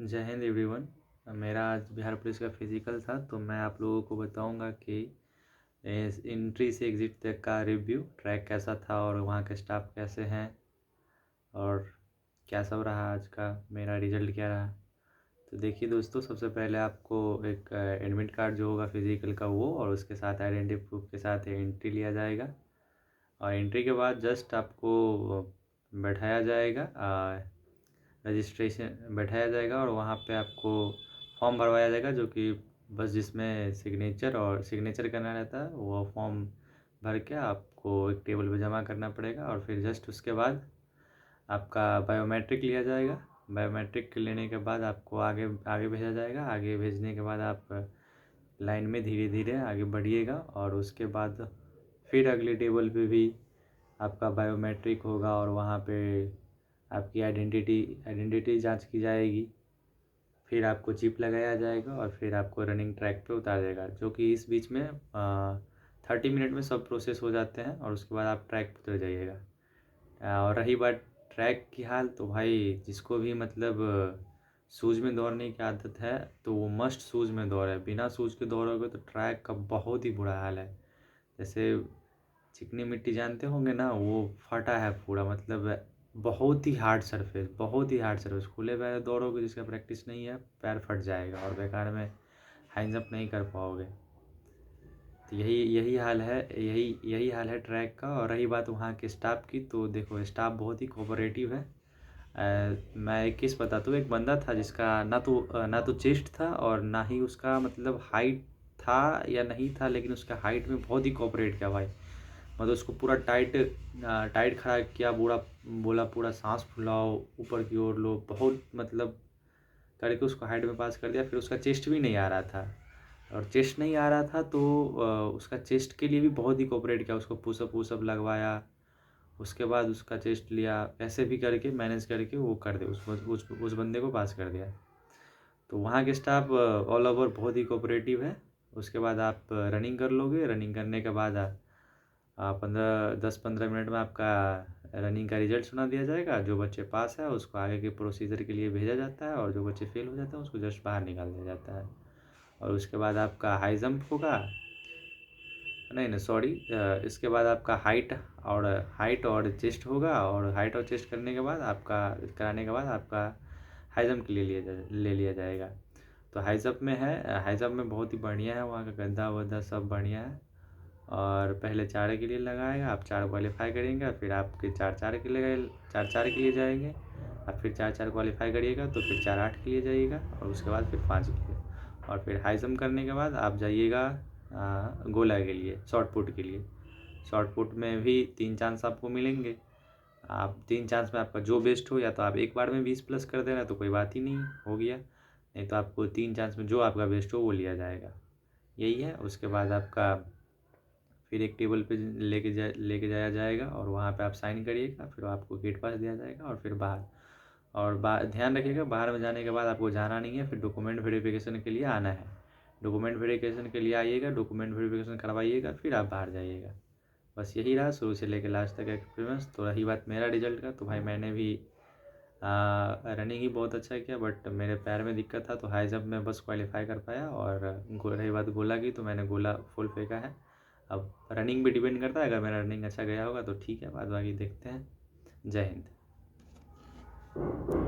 जय हिंद एवरीवन। मेरा आज बिहार पुलिस का फिजिकल था, तो मैं आप लोगों को बताऊंगा कि एंट्री से एग्ज़िट तक का रिव्यू, ट्रैक कैसा था और वहाँ के स्टाफ कैसे हैं और क्या सब रहा, आज का मेरा रिजल्ट क्या रहा। तो देखिए दोस्तों, सबसे पहले आपको एक एडमिट कार्ड जो होगा फिजिकल का वो, और उसके साथ आइडेंटिटी प्रूफ के साथ एंट्री लिया जाएगा। और एंट्री के बाद जस्ट आपको बैठाया जाएगा, रजिस्ट्रेशन बैठाया जाएगा और वहाँ पे आपको फॉर्म भरवाया जाएगा, जो कि बस जिसमें सिग्नेचर करना रहता है वो फॉर्म भर के आपको एक टेबल पे जमा करना पड़ेगा। और फिर जस्ट उसके बाद आपका बायोमेट्रिक लिया जाएगा। बायोमेट्रिक लेने के बाद आपको आगे आगे भेजा जाएगा। आगे भेजने के बाद आप लाइन में धीरे धीरे आगे बढ़िएगा और उसके बाद फिर अगले टेबल पे भी आपका बायोमेट्रिक होगा और वहाँ पे आपकी आइडेंटिटी जांच की जाएगी। फिर आपको चिप लगाया जाएगा और फिर आपको रनिंग ट्रैक पे उतार देगा, जो कि इस बीच में 30 मिनट में सब प्रोसेस हो जाते हैं और उसके बाद आप ट्रैक पे उतर जाइएगा। और रही बात ट्रैक की हाल, तो भाई जिसको भी मतलब शूज़ में दौड़ने की आदत है तो वो मस्ट शूज़ में दौड़े। बिना शूज़ के दौड़ोगे तो ट्रैक का बहुत ही बुरा हाल है। जैसे चिकनी मिट्टी जानते होंगे ना, वो फटा है पूरा, मतलब बहुत ही हार्ड सरफेस, बहुत ही हार्ड सरफेस। खुले पैर दौड़ोगे, जिसका प्रैक्टिस नहीं है, पैर फट जाएगा और बेकार में हाई जंप नहीं कर पाओगे। तो यही यही हाल है, यही हाल है ट्रैक का। और रही बात वहाँ के स्टाफ की, तो देखो स्टाफ बहुत ही कोऑपरेटिव है। मैं एक केस बताता हूँ। एक बंदा था जिसका ना तो चेस्ट था और ना ही उसका मतलब हाइट था या नहीं था, लेकिन उसका हाइट में बहुत ही कोऑपरेट किया भाई। मतलब उसको पूरा टाइट खड़ा किया, बोला पूरा सांस फुलाओ, ऊपर की ओर लो, बहुत मतलब करके उसको हाइट में पास कर दिया। फिर उसका चेस्ट भी नहीं आ रहा था, और चेस्ट नहीं आ रहा था तो उसका चेस्ट के लिए भी बहुत ही कोऑपरेट किया। उसको पुशअप लगवाया, उसके बाद उसका चेस्ट लिया, ऐसे भी करके मैनेज करके वो कर दे उस बंदे को पास कर दिया। तो वहाँ के स्टाफ ऑल ओवर बहुत ही कोऑपरेटिव है। उसके बाद आप रनिंग कर लोगे। रनिंग करने के बाद 10-15 मिनट में आपका रनिंग का रिजल्ट सुना दिया जाएगा। जो बच्चे पास है उसको आगे के प्रोसीजर के लिए भेजा जाता है, और जो बच्चे फेल हो जाते हैं उसको जस्ट बाहर निकाल दिया जाता है। और उसके बाद आपका हाई जंप होगा, नहीं सॉरी, इसके बाद आपका हाइट और चेस्ट होगा, और हाइट और चेस्ट करने के बाद कराने के बाद आपका हाई जंप के लिए ले लिया जाएगा। तो हाई जंप में है, हाई जंप में बहुत ही बढ़िया है, वहाँ का गद्दा वद्दा सब बढ़िया है। और पहले 4 के लिए लगाएगा, आप 4 क्वालिफाई करेंगे, फिर आपके 4-4 के लिए जाएंगे। आप फिर 4-4 क्वालिफाई करिएगा तो फिर 4-8 के लिए जाइएगा, और उसके बाद फिर 5 के लिए। और फिर हाई जंप करने के बाद आप जाइएगा गोला के लिए, शॉर्ट पुट के लिए। शॉर्ट पुट में भी 3 चांस आपको मिलेंगे। आप 3 चांस में आपका जो बेस्ट हो, या तो आप एक बार में 20 प्लस कर देना तो कोई बात ही नहीं, हो गया। नहीं तो आपको 3 चांस में जो आपका बेस्ट हो वो लिया जाएगा। यही है। उसके बाद आपका फिर एक टेबल पे लेके जाया जाएगा और वहाँ पे आप साइन करिएगा, फिर आपको गेट पास दिया जाएगा और फिर बाहर। और ध्यान रखिएगा, बाहर में जाने के बाद आपको जाना नहीं है, फिर डॉक्यूमेंट वेरिफिकेशन के लिए आना है। डॉक्यूमेंट वेरिफिकेशन के लिए आइएगा, डॉक्यूमेंट वेरिफिकेशन करवाइएगा, फिर आप बाहर जाइएगा। बस यही रहा शुरू से लेकर लास्ट तक एक्सपीरियंस। तो रही बात मेरा रिजल्ट का, तो भाई मैंने भी रनिंग ही बहुत अच्छा किया, बट मेरे पैर में दिक्कत था तो हाई जंप में बस क्वालिफाई कर पाया। और रही बात गोला की, तो मैंने गोला फुल फेंका है। अब रनिंग भी डिपेंड करता है, अगर मेरा रनिंग अच्छा गया होगा तो ठीक है, बाद बाकी देखते हैं। जय हिंद।